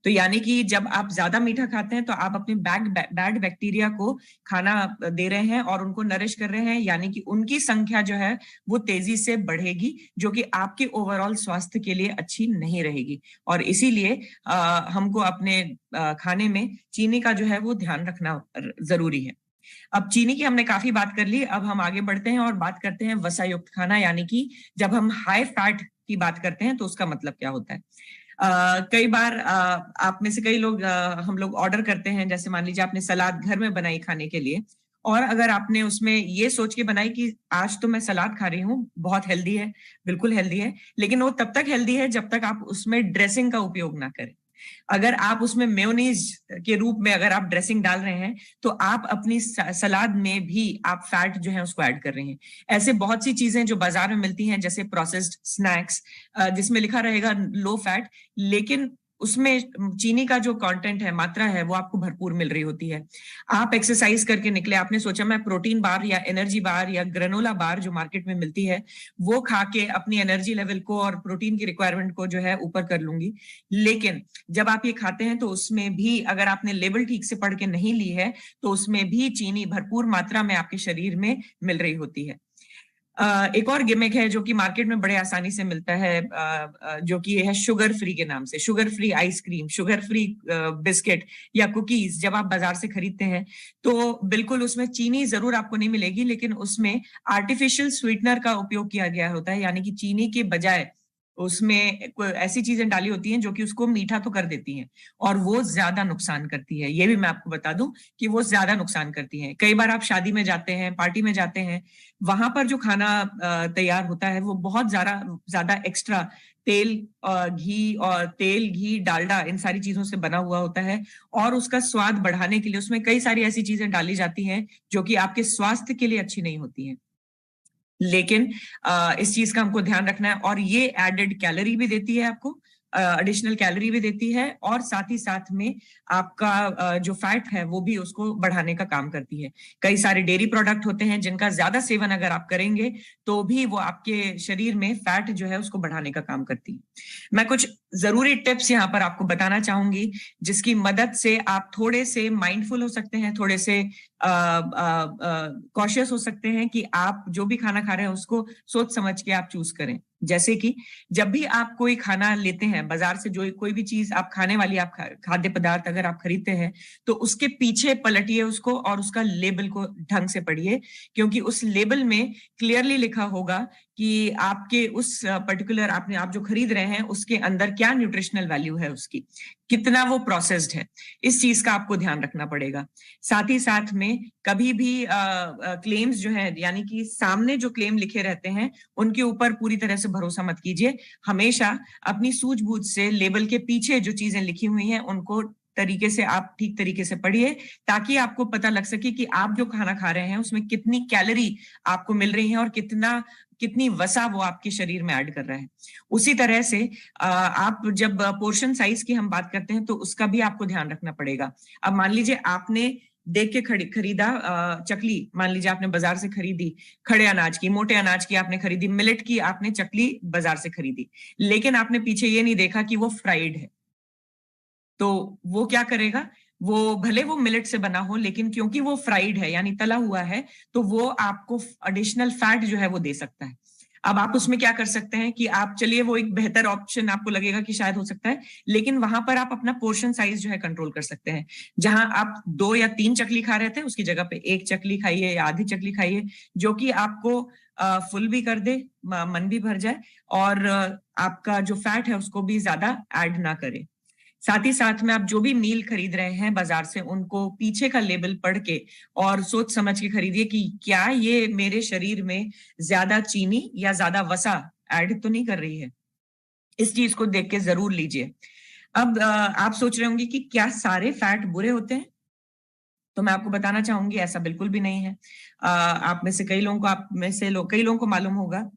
तो यानी कि जब आप ज्यादा मीठा खाते हैं तो आप अपने बैड बैक्टीरिया को खाना दे रहे हैं और उनको नरिश कर रहे हैं, यानी कि उनकी संख्या जो है वो तेजी से बढ़ेगी, जो कि आपके ओवरऑल स्वास्थ्य के लिए अच्छी नहीं रहेगी। और इसीलिए हमको अपने खाने में चीनी का जो है वो ध्यान रखना जरूरी है। अब चीनी की हमने काफी बात कर ली, अब हम आगे बढ़ते हैं और बात करते हैं वसा युक्त खाना, यानी कि जब हम हाई फैट की बात करते हैं तो उसका मतलब क्या होता है। कई बार आप में से कई लोग हम लोग ऑर्डर करते हैं, जैसे मान लीजिए आपने सलाद घर में बनाई खाने के लिए, और अगर आपने उसमें ये सोच के बनाई कि आज तो मैं सलाद खा रही हूँ, बहुत हेल्दी है, बिल्कुल हेल्दी है, लेकिन वो तब तक हेल्दी है जब तक आप उसमें ड्रेसिंग का उपयोग ना करें। अगर आप उसमें मेयोनीज के रूप में अगर आप ड्रेसिंग डाल रहे हैं तो आप अपनी सलाद में भी आप फैट जो है उसको ऐड कर रहे हैं। ऐसे बहुत सी चीजें जो बाजार में मिलती हैं, जैसे प्रोसेस्ड स्नैक्स जिसमें लिखा रहेगा लो फैट, लेकिन उसमें चीनी का जो कंटेंट है, मात्रा है, वो आपको भरपूर मिल रही होती है। आप एक्सरसाइज करके निकले, आपने सोचा मैं प्रोटीन बार या एनर्जी बार या ग्रेनोला बार जो मार्केट में मिलती है वो खा के अपनी एनर्जी लेवल को और प्रोटीन की रिक्वायरमेंट को जो है ऊपर कर लूंगी, लेकिन जब आप ये खाते हैं तो उसमें भी अगर आपने लेबल ठीक से पढ़ के नहीं ली है तो उसमें भी चीनी भरपूर मात्रा में आपके शरीर में मिल रही होती है। एक और गिमिक है जो कि मार्केट में बड़े आसानी से मिलता है, जो कि है शुगर फ्री के नाम से। Sugar free ice cream, sugar free biscuit या कुकीज जब आप बाजार से खरीदते हैं तो बिल्कुल उसमें चीनी जरूर आपको नहीं मिलेगी, लेकिन उसमें आर्टिफिशियल स्वीटनर का उपयोग किया गया होता है, यानी कि चीनी के बजाय उसमें ऐसी चीजें डाली होती हैं जो कि उसको मीठा तो कर देती हैं और वो ज्यादा नुकसान करती है। ये भी मैं आपको बता दूं कि वो ज्यादा नुकसान करती हैं। कई बार आप शादी में जाते हैं, पार्टी में जाते हैं, वहां पर जो खाना तैयार होता है वो बहुत ज्यादा एक्स्ट्रा तेल, घी, डालडा, इन सारी चीजों से बना हुआ होता है, और उसका स्वाद बढ़ाने के लिए उसमें कई सारी ऐसी चीजें डाली जाती हैं जो कि आपके स्वास्थ्य के लिए अच्छी नहीं होती हैं। लेकिन इस चीज का हमको ध्यान रखना है। और ये एडेड कैलोरी भी देती है आपको, एडिशनल कैलोरी भी देती है, और साथ ही साथ में आपका जो फैट है वो भी उसको बढ़ाने का काम करती है। कई सारे डेयरी प्रोडक्ट होते हैं जिनका ज्यादा सेवन अगर आप करेंगे तो भी वो आपके शरीर में फैट जो है उसको बढ़ाने का काम करती है। मैं कुछ जरूरी टिप्स यहाँ पर आपको बताना चाहूंगी जिसकी मदद से आप थोड़े से माइंडफुल हो सकते हैं, थोड़े से कॉशियस हो सकते हैं कि आप जो भी खाना खा रहे हैं उसको सोच समझ के आप चूज करें। जैसे कि जब भी आप कोई खाना लेते हैं बाजार से, जो कोई भी चीज आप खाने वाली, आप खाद्य पदार्थ अगर आप खरीदते हैं तो उसके पीछे पलटिए उसको और उसका लेबल को ढंग से पढ़िए, क्योंकि उस लेबल में क्लियरली लिखा होगा कि आपके उस पर्टिकुलर आप जो खरीद रहे हैं उसके अंदर क्या न्यूट्रिशनल वैल्यू है, उसकी कितना वो प्रोसेस्ड है। इस चीज का आपको ध्यान रखना पड़ेगा। साथ ही साथ में कभी भी क्लेम्स जो है, यानी कि सामने जो क्लेम लिखे रहते हैं उनके ऊपर पूरी तरह से भरोसा मत कीजिए। हमेशा अपनी सूझबूझ से लेबल के पीछे जो चीजें लिखी हुई हैं उनको तरीके से आप ठीक तरीके से पढ़िए, ताकि आपको पता लग सके कि आप जो खाना खा रहे हैं उसमें कितनी कैलोरी आपको मिल रही है और कितनी वसा वो आपके शरीर में ऐड कर रहा है। उसी तरह से आप जब पोर्शन साइज की हम बात करते हैं तो उसका भी आपको ध्यान रखना पड़ेगा। अब मान लीजिए आपने देख के खरीदा चकली, मान लीजिए आपने बाजार से खरीदी खड़े अनाज की, मोटे अनाज की आपने खरीदी, मिलेट की आपने चकली बाजार से खरीदी, लेकिन आपने पीछे ये नहीं देखा कि वो फ्राइड है। तो वो क्या करेगा, वो भले वो मिलेट से बना हो लेकिन क्योंकि वो फ्राइड है यानी तला हुआ है, तो वो आपको एडिशनल फैट जो है वो दे सकता है। अब आप उसमें क्या कर सकते हैं कि आप, चलिए वो एक बेहतर ऑप्शन आपको लगेगा कि शायद हो सकता है, लेकिन वहां पर आप अपना पोर्शन साइज जो है कंट्रोल कर सकते हैं। जहां आप 2 या 3 चकली खा रहे थे उसकी जगह पे 1 चकली खाइए या आधी चकली खाइए, जो कि आपको फुल भी कर दे, मन भी भर जाए, और आपका जो फैट है उसको भी ज्यादा ऐड ना करे। साथ ही साथ में आप जो भी मील खरीद रहे हैं बाजार से, उनको पीछे का लेबल पढ़ के और सोच समझ के खरीदिए कि क्या ये मेरे शरीर में ज्यादा चीनी या ज्यादा वसा ऐड तो नहीं कर रही है। इस चीज को देख के जरूर लीजिए। अब आप सोच रहे होंगे कि क्या सारे फैट बुरे होते हैं? तो मैं आपको बताना चाहूंगी ऐसा बिल्कुल भी नहीं है। आप में से कई लोगों को मालूम होगा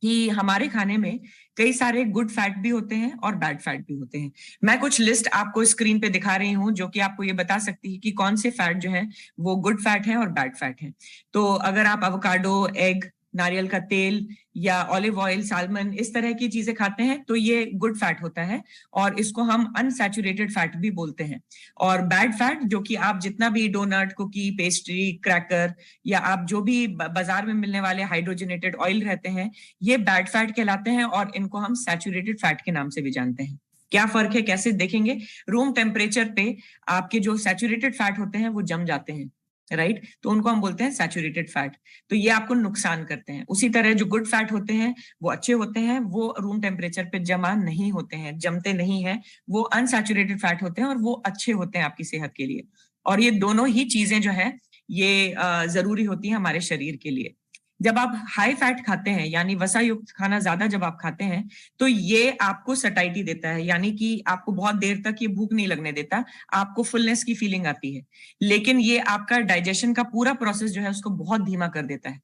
कि हमारे खाने में कई सारे गुड फैट भी होते हैं और बैड फैट भी होते हैं। मैं कुछ लिस्ट आपको स्क्रीन पे दिखा रही हूँ जो कि आपको ये बता सकती है कि कौन से फैट जो है वो गुड फैट है और बैड फैट है। तो अगर आप एवोकाडो, एग, नारियल का तेल या ऑलिव ऑयल, साल्मन, इस तरह की चीजें खाते हैं तो ये गुड फैट होता है और इसको हम अनसैचुरेटेड फैट भी बोलते हैं। और बैड फैट, जो कि आप जितना भी डोनट, कुकी, पेस्ट्री, क्रैकर या आप जो भी बाजार में मिलने वाले हाइड्रोजनेटेड ऑयल रहते हैं, ये बैड फैट कहलाते हैं और इनको हम सैचुरेटेड फैट के नाम से भी जानते हैं। क्या फर्क है, कैसे देखेंगे? रूम टेम्परेचर पे आपके जो सैचुरेटेड फैट होते हैं वो जम जाते हैं, राइट? तो उनको हम बोलते हैं सैचुरेटेड फैट। तो ये आपको नुकसान करते हैं। उसी तरह जो गुड फैट होते हैं वो अच्छे होते हैं, वो रूम टेम्परेचर पे जमा नहीं होते हैं, जमते नहीं हैं, वो अनसैचुरेटेड फैट होते हैं और वो अच्छे होते हैं आपकी सेहत के लिए। और ये दोनों ही चीजें जो है ये जरूरी होती है हमारे शरीर के लिए। जब आप हाई फैट खाते हैं यानी वसा युक्त खाना ज्यादा जब आप खाते हैं तो ये आपको सटाइटी देता है, यानी कि आपको बहुत देर तक ये भूख नहीं लगने देता, आपको फुलनेस की फीलिंग आती है, लेकिन ये आपका डाइजेशन का पूरा प्रोसेस जो है उसको बहुत धीमा कर देता है।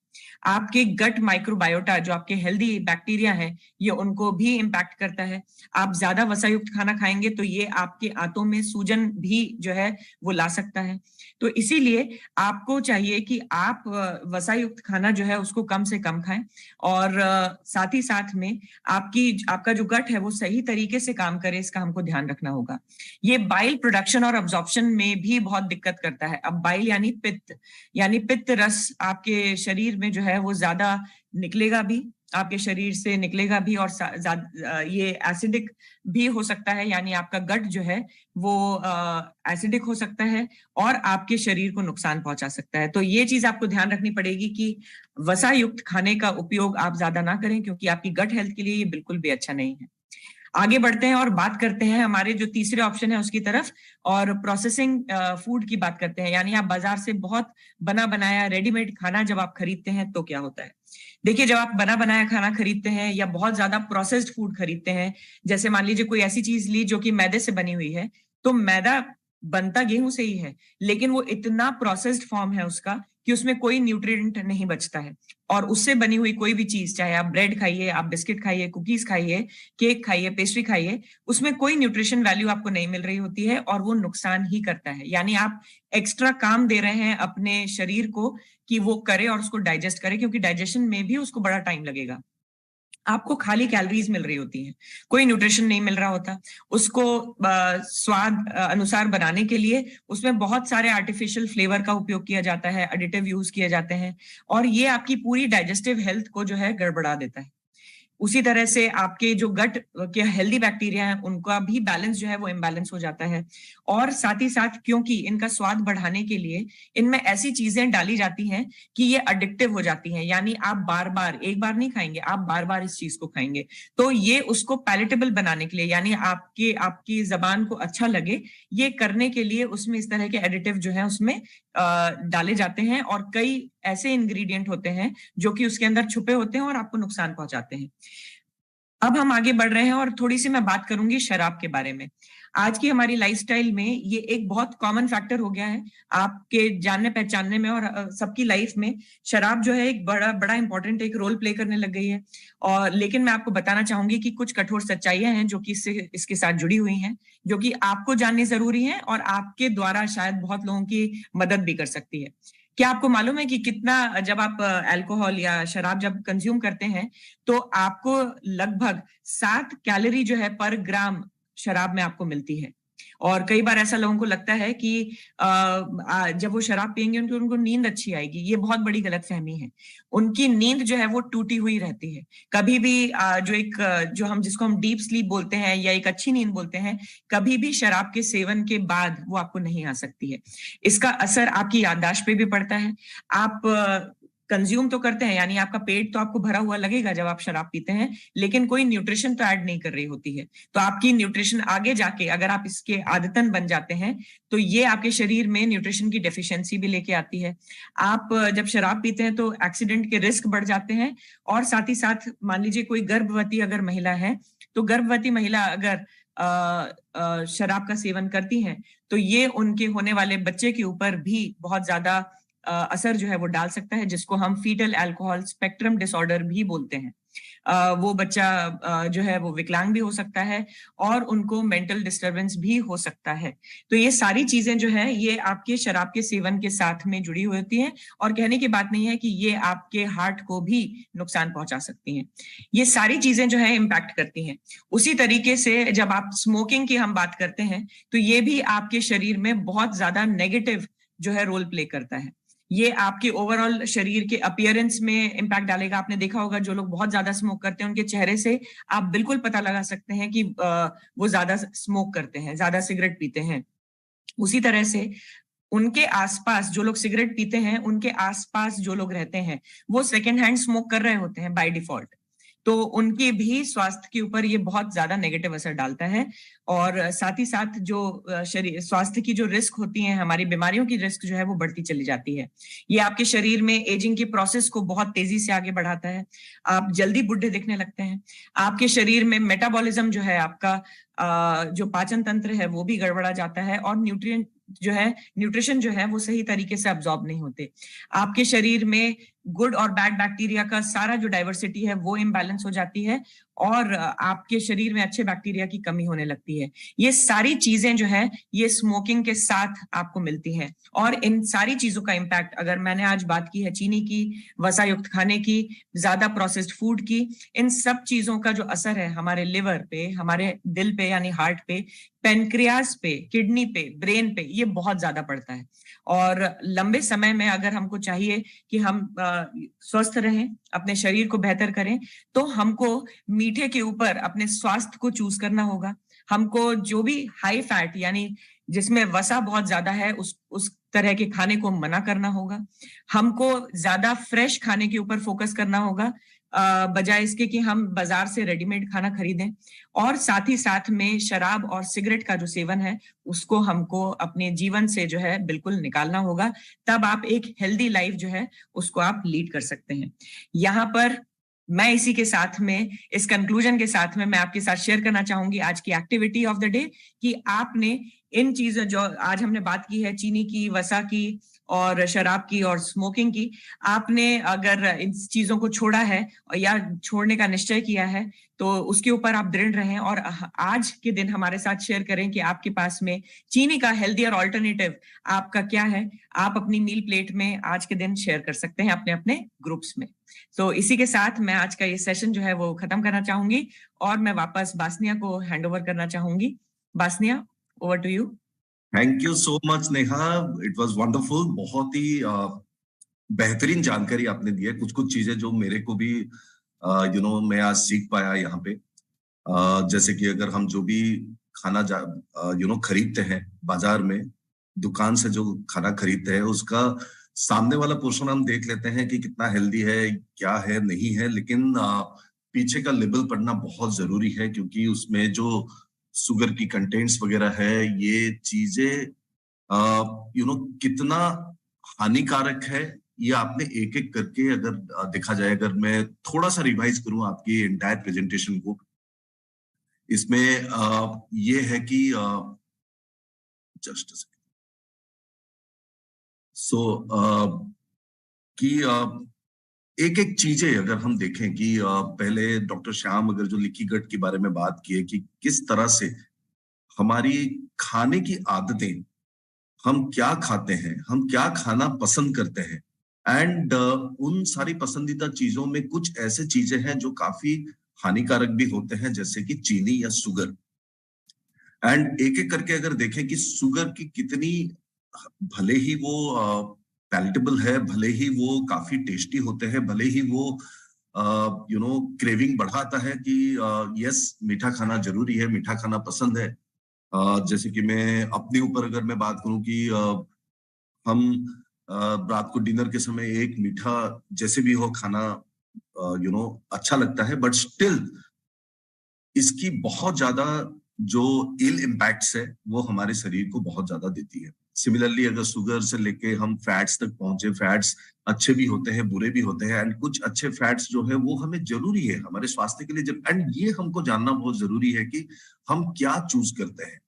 आपके गट माइक्रोबायोटा, जो आपके हेल्दी बैक्टीरिया है, ये उनको भी इंपैक्ट करता है। आप ज्यादा वसा युक्त खाना खाएंगे तो ये आपके आंतों में सूजन भी जो है वो ला सकता है। तो इसीलिए आपको चाहिए कि आप वसा युक्त खाना जो है उसको कम से कम खाएं और साथ ही साथ में आपका जो गट है वो सही तरीके से काम करे, इसका हमको ध्यान रखना होगा। ये बाइल प्रोडक्शन और अब्जॉर्प्शन में भी बहुत दिक्कत करता है। अब बाइल यानी पित्त रस आपके शरीर में जो है वो ज्यादा निकलेगा भी, आपके शरीर से निकलेगा भी, और ये एसिडिक भी हो सकता है, यानी आपका गट जो है वो एसिडिक हो सकता है और आपके शरीर को नुकसान पहुंचा सकता है। तो ये चीज आपको ध्यान रखनी पड़ेगी कि वसा युक्त खाने का उपयोग आप ज्यादा ना करें, क्योंकि आपकी गट हेल्थ के लिए ये बिल्कुल भी अच्छा नहीं है। आगे बढ़ते हैं और बात करते हैं हमारे जो तीसरे ऑप्शन है उसकी तरफ, और प्रोसेसिंग फूड की बात करते हैं। यानी आप बाजार से बहुत बना बनाया रेडीमेड खाना जब आप खरीदते हैं तो क्या होता है। देखिए, जब आप बना बनाया खाना खरीदते हैं या बहुत ज्यादा प्रोसेस्ड फूड खरीदते हैं, जैसे मान लीजिए कोई ऐसी चीज ली जो कि मैदे से बनी हुई है, तो मैदा बनता गेहूं से ही है, लेकिन वो इतना प्रोसेस्ड फॉर्म है उसका कि उसमें कोई न्यूट्रिएंट नहीं बचता है, और उससे बनी हुई कोई भी चीज, चाहे आप ब्रेड खाइए, आप बिस्किट खाइए, कुकीज खाइए, केक खाइए, पेस्ट्री खाइए, उसमें कोई न्यूट्रिशन वैल्यू आपको नहीं मिल रही होती है और वो नुकसान ही करता है। यानी आप एक्स्ट्रा काम दे रहे हैं अपने शरीर को कि वो करे और उसको डाइजेस्ट करे, क्योंकि डाइजेशन में भी उसको बड़ा टाइम लगेगा। आपको खाली कैलोरीज मिल रही होती हैं, कोई न्यूट्रिशन नहीं मिल रहा होता। उसको स्वाद अनुसार बनाने के लिए उसमें बहुत सारे आर्टिफिशियल फ्लेवर का उपयोग किया जाता है, एडिटिव यूज किए जाते हैं, और ये आपकी पूरी डाइजेस्टिव हेल्थ को जो है गड़बड़ा देता है। उसी तरह से आपके जो गट के हेल्दी बैक्टीरिया हैं उनका भी बैलेंस जो है वो इम्बैलेंस हो जाता है। और साथ ही साथ क्योंकि इनका स्वाद बढ़ाने के लिए इनमें ऐसी चीजें डाली जाती हैं कि ये एडिक्टिव हो जाती हैं, यानी आप बार बार, एक बार नहीं खाएंगे, आप बार बार इस चीज को खाएंगे। तो ये उसको पैलेटेबल बनाने के लिए, यानी आपकी जबान को अच्छा लगे, ये करने के लिए उसमें इस तरह के एडिटिव जो है उसमें डाले जाते हैं, और कई ऐसे इंग्रेडिएंट होते हैं जो कि उसके अंदर छुपे होते हैं और आपको नुकसान पहुंचाते हैं। अब हम आगे बढ़ रहे हैं और थोड़ी सी मैं बात करूंगी शराब के बारे में। आज की हमारी लाइफस्टाइल में ये एक बहुत कॉमन फैक्टर हो गया है आपके जानने पहचानने में, और सबकी लाइफ में शराब जो है एक बड़ा इंपॉर्टेंट एक रोल प्ले करने लग गई है। और लेकिन मैं आपको बताना चाहूंगी कि कुछ कठोर सच्चाइयां हैं जो कि इसके साथ जुड़ी हुई हैं, जो कि आपको जाननी जरूरी है और आपके द्वारा शायद बहुत लोगों की मदद भी कर सकती है। क्या आपको मालूम है कि कितना, जब आप अल्कोहल या शराब जब कंज्यूम करते हैं तो आपको लगभग 7 कैलोरी जो है पर ग्राम शराब में आपको मिलती है। और कई बार ऐसा लोगों को लगता है कि जब वो शराब पियेंगे उनको नींद अच्छी आएगी। ये बहुत बड़ी गलतफहमी है। उनकी नींद जो है वो टूटी हुई रहती है। कभी भी जिसको हम डीप स्लीप बोलते हैं या एक अच्छी नींद बोलते हैं, कभी भी शराब के सेवन के बाद वो आपको नहीं आ सकती है। इसका असर आपकी याददाश्त पे भी पड़ता है। आप कंज्यूम तो करते हैं, यानी आपका पेट तो आपको भरा हुआ लगेगा जब आप शराब पीते हैं, लेकिन कोई न्यूट्रिशन तो ऐड नहीं कर रही होती है। तो आपकी न्यूट्रिशन आगे जाके, अगर आप इसके आदतन बन जाते हैं, तो ये आपके शरीर में न्यूट्रिशन की डेफिशिएंसी भी लेके आती है। आप जब शराब पीते हैं तो एक्सीडेंट के रिस्क बढ़ जाते हैं। और साथ ही साथ मान लीजिए कोई गर्भवती अगर महिला है, तो गर्भवती महिला अगर शराब का सेवन करती हैं, तो ये उनके होने वाले बच्चे के ऊपर भी बहुत ज्यादा असर जो है वो डाल सकता है, जिसको हम फीटल अल्कोहल स्पेक्ट्रम डिसऑर्डर भी बोलते हैं। वो बच्चा जो है वो विकलांग भी हो सकता है और उनको मेंटल डिस्टरबेंस भी हो सकता है। तो ये सारी चीजें जो है ये आपके शराब के सेवन के साथ में जुड़ी हुई होती हैं, और कहने की बात नहीं है कि ये आपके हार्ट को भी नुकसान पहुंचा सकती हैं। ये सारी चीजें जो है इम्पैक्ट करती हैं। उसी तरीके से जब आप स्मोकिंग की हम बात करते हैं, तो ये भी आपके शरीर में बहुत ज्यादा नेगेटिव जो है रोल प्ले करता है। ये आपके ओवरऑल शरीर के अपीयरेंस में इम्पैक्ट डालेगा। आपने देखा होगा जो लोग बहुत ज्यादा स्मोक करते हैं, उनके चेहरे से आप बिल्कुल पता लगा सकते हैं कि वो ज्यादा स्मोक करते हैं, ज्यादा सिगरेट पीते हैं। उसी तरह से उनके आसपास जो लोग सिगरेट पीते हैं, उनके आसपास जो लोग रहते हैं, वो सेकेंड हैंड स्मोक कर रहे होते हैं बाय डिफॉल्ट। तो उनके भी स्वास्थ्य के ऊपर ये बहुत ज्यादा नेगेटिव असर डालता है। और साथ ही साथ जो शरीर स्वास्थ्य की जो रिस्क होती है, हमारी बीमारियों की रिस्क जो है वो बढ़ती चली जाती है। ये आपके शरीर में एजिंग की प्रोसेस को बहुत तेजी से आगे बढ़ाता है। आप जल्दी बुढ़े दिखने लगते हैं। आपके शरीर में मेटाबॉलिज्म जो है, आपका जो पाचन तंत्र है वो भी गड़बड़ा जाता है, और न्यूट्रिशन जो है वो सही तरीके से अब्सॉर्ब नहीं होते। आपके शरीर में गुड और बैड बैक्टीरिया का सारा जो डाइवर्सिटी है वो इम्बैलेंस हो जाती है, और आपके शरीर में अच्छे बैक्टीरिया की कमी होने लगती है। ये सारी चीजें जो है ये स्मोकिंग के साथ आपको मिलती हैं। और इन सारी चीजों का इम्पैक्ट, अगर मैंने आज बात की है चीनी की, वसा युक्त खाने की, ज्यादा प्रोसेस्ड फूड की, इन सब चीजों का जो असर है हमारे लिवर पे, हमारे दिल पे यानी हार्ट पे, पेनक्रियाज पे, किडनी पे, ब्रेन पे, ये बहुत ज्यादा पड़ता है। और लंबे समय में अगर हमको चाहिए कि हम स्वस्थ रहें, अपने शरीर को बेहतर करें, तो हमको मीठे के ऊपर अपने स्वास्थ्य को चूज करना होगा। हमको जो भी हाई फैट यानी जिसमें वसा बहुत ज्यादा है उस तरह के खाने को मना करना होगा। हमको ज्यादा फ्रेश खाने के ऊपर फोकस करना होगा, बजाय इसके कि हम बाजार से रेडीमेड खाना खरीदें। और साथ ही साथ में शराब और सिगरेट का जो सेवन है उसको हमको अपने जीवन से जो है बिल्कुल निकालना होगा। तब आप एक हेल्दी लाइफ जो है उसको आप लीड कर सकते हैं। यहाँ पर मैं इसी के साथ में, इस कंक्लूजन के साथ में मैं आपके साथ शेयर करना चाहूंगी आज की एक्टिविटी ऑफ द डे, कि आपने इन चीजों जो आज हमने बात की है, चीनी की, वसा की और शराब की और स्मोकिंग की, आपने अगर इन चीजों को छोड़ा है या छोड़ने का निश्चय किया है तो उसके ऊपर आप दृढ़ रहें और आज के दिन हमारे साथ शेयर करें कि आपके पास में चीनी का हेल्दियर ऑल्टरनेटिव आपका क्या है। आप अपनी मील प्लेट में आज के दिन शेयर कर सकते हैं अपने अपने ग्रुप्स में। तो इसी के साथ मैं आज का ये सेशन जो है वो खत्म करना चाहूंगी और मैं वापस बासनिया को हैंड ओवर करना चाहूंगी। बासनिया, over to you. Thank you so much Neha, it was wonderful. बहुत ही बेहतरीन जानकारी आपने दी है। कुछ कुछ चीजें जो मेरे को भी मैं आज सीख पाया यहाँ पे। जैसे कि अगर हम जो भी खाना खरीदते हैं बाजार में, दुकान से जो खाना खरीदते हैं, उसका सामने वाला पोर्शन हम देख लेते हैं कि कितना हेल्दी है, क्या है, नहीं है, लेकिन पीछे का लेबल पढ़ना बहुत जरूरी है, क्योंकि उसमें जो शुगर की कंटेंट्स वगैरह है, ये चीजें कितना हानिकारक है, ये आपने एक एक करके अगर देखा जाए, अगर मैं थोड़ा सा रिवाइज करूं आपकी एंटायर प्रेजेंटेशन को, इसमें ये है कि जस्ट कि एक एक चीजें अगर हम देखें कि पहले डॉक्टर श्याम अगर जो लिक्की गट के बारे में बात की है कि किस तरह से हमारी खाने की आदतें, हम क्या खाते हैं, हम क्या खाना पसंद करते हैं, एंड उन सारी पसंदीदा चीजों में कुछ ऐसे चीजें हैं जो काफी हानिकारक भी होते हैं, जैसे कि चीनी या शुगर। एंड एक एक करके अगर देखें कि शुगर की कितनी, भले ही वो पैलेटेबल है, भले ही वो काफी टेस्टी होते हैं, भले ही वो क्रेविंग बढ़ाता है कि यस मीठा खाना जरूरी है, मीठा खाना पसंद है। जैसे कि मैं अपने ऊपर अगर मैं बात करूं कि हम रात को डिनर के समय एक मीठा जैसे भी हो खाना अच्छा लगता है, बट स्टिल इसकी बहुत ज्यादा जो इल इम्पैक्ट्स है वो हमारे शरीर को बहुत ज्यादा देती है। सिमिलरली अगर शुगर से लेके हम फैट्स तक पहुंचे, फैट्स अच्छे भी होते हैं, बुरे भी होते हैं, एंड कुछ अच्छे फैट्स जो है वो हमें जरूरी है हमारे स्वास्थ्य के लिए, एंड ये हमको जानना बहुत जरूरी है कि हम क्या चूज करते हैं।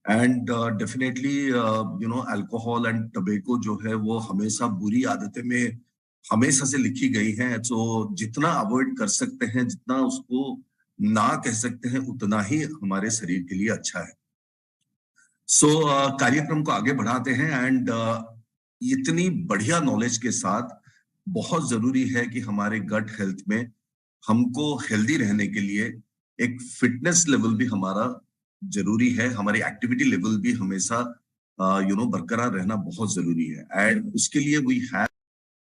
And definitely alcohol and tobacco जो है वो हमेशा बुरी आदतें में हमेशा से लिखी गई हैं, तो जितना अवॉइड कर सकते हैं, जितना उसको ना कह सकते हैं, उतना ही हमारे शरीर के लिए अच्छा है। कार्यक्रम को आगे बढ़ाते हैं, एंड इतनी बढ़िया नॉलेज के साथ बहुत जरूरी है कि हमारे गट हेल्थ में हमको हेल्दी रहने के लिए एक फिटनेस लेवल भी हमारा जरूरी है, हमारी एक्टिविटी लेवल भी हमेशा बरकरार रहना बहुत जरूरी है, एंड उसके लिए वी हैव